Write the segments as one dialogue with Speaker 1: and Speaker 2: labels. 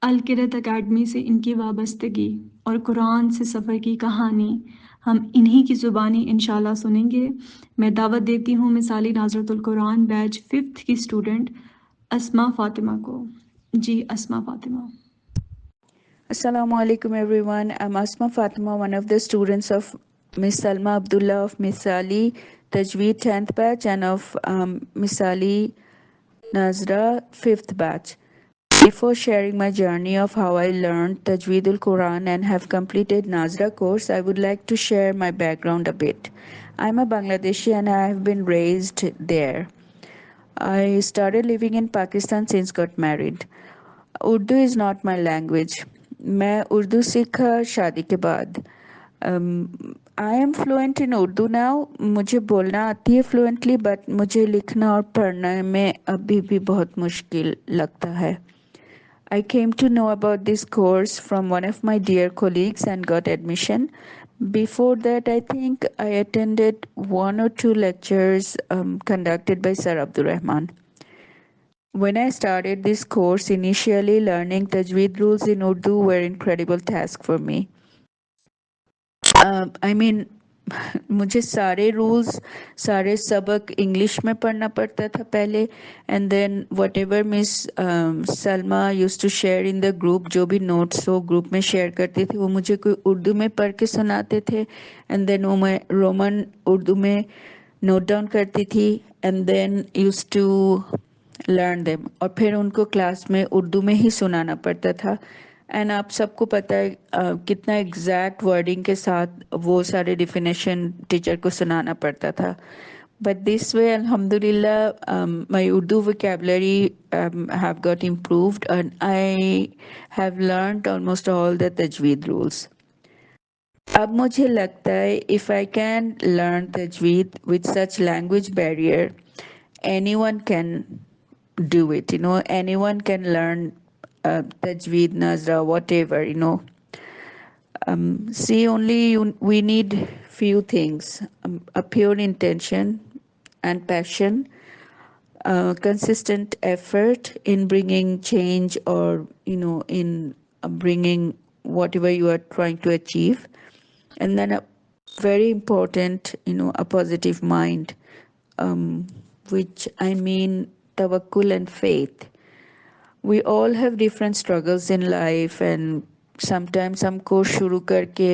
Speaker 1: अल-किरत academy से इनकी वाबस्तगी और कुरान से सफ़र की कहानी हम इन्हीं की ज़ुबानी इंशाल्लाह सुनेंगे। मैं दावत देती हूँ मिसाली नाज़रतुल कुरान बैच 5th की स्टूडेंट अस्मा फ़ातिमा को। जी अस्मा Fatima.
Speaker 2: Assalamu alaikum everyone. I'm Asma Fatima, one of the students of Miss Salma Abdullah of Misali Tajweed 10th batch and of Misali Nazra 5th batch. Before sharing my journey of how I learned Tajweedul Quran and have completed Nazra course, I would like to share my background a bit. I'm a Bangladeshi and I have been raised there. I started living in Pakistan since got married. Urdu is not my language. मैं उर्दू सीखा शादी के बाद। I am fluent in Urdu now. मुझे बोलना आती है fluently, but मुझे लिखना और पढ़ने में अभी भी बहुत मुश्किल लगता है। I came to know about this course from one of my dear colleagues and got admission. Before that, I think I attended one or two lectures conducted by Sir Abdur Rahman. When I started this course, initially learning Tajweed rules in Urdu were incredible task for me. I mean, मुझे सारे rules सारे सबक English में पढ़ना पड़ता था पहले, and then whatever miss Salma use to share in the group, जो भी नोट्स वो ग्रुप में शेयर करती थी वो मुझे कोई उर्दू में पढ़ के सुनाते थे, एंड देन वो मैं रोमन उर्दू में नोट डाउन करती थी and then use to learn them, और फिर उनको क्लास में उर्दू में ही सुनाना पड़ता था। एंड आप सबको पता है कितना एग्जैक्ट वर्डिंग के साथ वो सारे डिफिनेशन टीचर को सुनाना पड़ता था। बट दिस वे अल्हम्दुलिल्लाह my Urdu vocabulary have got improved and I have learned almost all the तजवीद रूल्स। अब मुझे लगता है इफ़ आई कैन लर्न तजवीद with such language barrier, anyone can do it. Anyone can learn tajweed, nazra, whatever. See, only we need few things: a pure intention and passion, consistent effort in bringing change, or in bringing whatever you are trying to achieve, and then a very important, a positive mind, which I mean tawakkul and faith. We all have different struggles in life, and sometimes हमको शुरू करके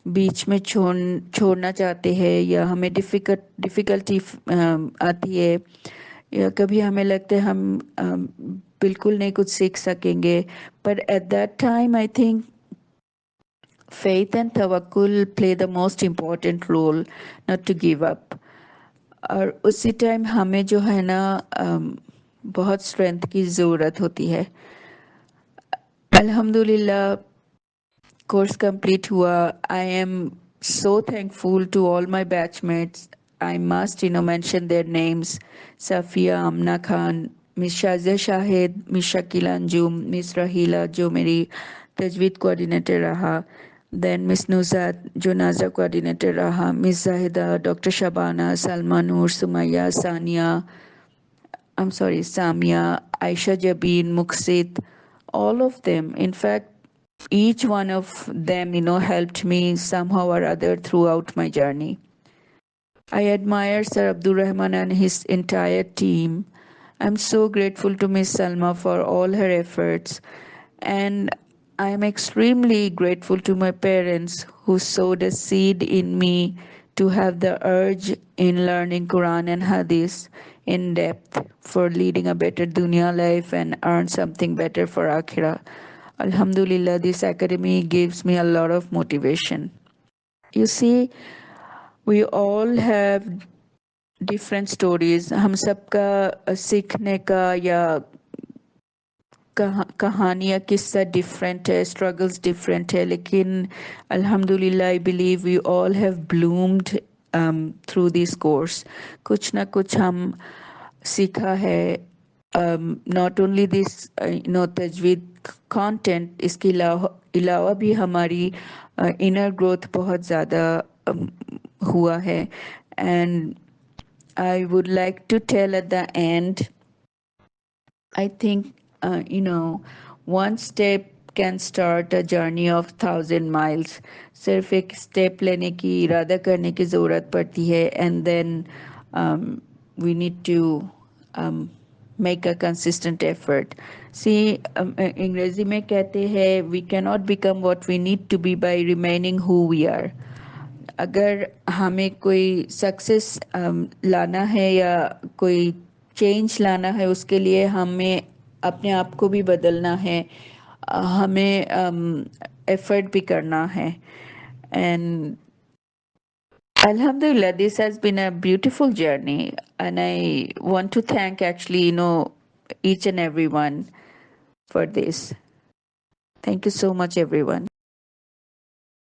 Speaker 2: बीच में छोड़ना चाहते हैं, या हमें difficulty आती है, या कभी हमें लगता है हम बिल्कुल नहीं कुछ सीख सकेंगे, पर at that time I think faith and tawakkul play the most important role not to give up. और उसी टाइम हमें जो है ना बहुत स्ट्रेंथ की ज़रूरत होती है। अल्हम्दुलिल्लाह कोर्स कंप्लीट हुआ। I am so thankful to all my batchmates. I must mention their names: Safia, Amna Khan, Miss Shazia Shahid, Miss Shakila Anjum, Miss Rahila जो मेरी तजवीद कोऑर्डिनेटर रहा, देन मिस नुज़ात जो नाज़रा कोऑर्डिनेटर रहा, miss Zahida, doctor Shabana, Salma Noor, Sumaiya, Sania, Samia, Aisha Jabin, Muqsit, all of them. In fact, each one of them, helped me somehow or other throughout my journey. I admire Sir Abdur Rahman and his entire team. I'm so grateful to Miss Salma for all her efforts, and I am extremely grateful to my parents who sowed a seed in me to have the urge in learning Quran and Hadith in depth for leading a better dunya life and earn something better for Akhirah. Alhamdulillah, this academy gives me a lot of motivation. You see, we all have different stories. हम सबका सीखने का या कहानी या किस्सा different है, struggles different है, लेकिन अल्हम्दुलिल्लाह I believe we all have bloomed through this course. कुछ ना कुछ हम सीखा है। नॉट ओनली दिस तजवीद कंटेंट, इसके अलावा भी हमारी इनर ग्रोथ बहुत ज़्यादा हुआ है। And I would like to tell at the end, I think, one step can start a journey of 1,000 miles. सिर्फ एक step लेने की इरादा करने की ज़रूरत पड़ती है, and then we need to make a consistent effort. See, अंग्रेजी में कहते हैं we cannot become what we need to be by remaining who we are. अगर हमें कोई सक्सेस लाना है या कोई चेंज लाना है, उसके लिए हमें अपने आप को भी बदलना है, हमें एफर्ट भी करना है. And Alhamdulillah, this has been a beautiful journey, and I want to thank actually, each and everyone for this. Thank you so much, everyone.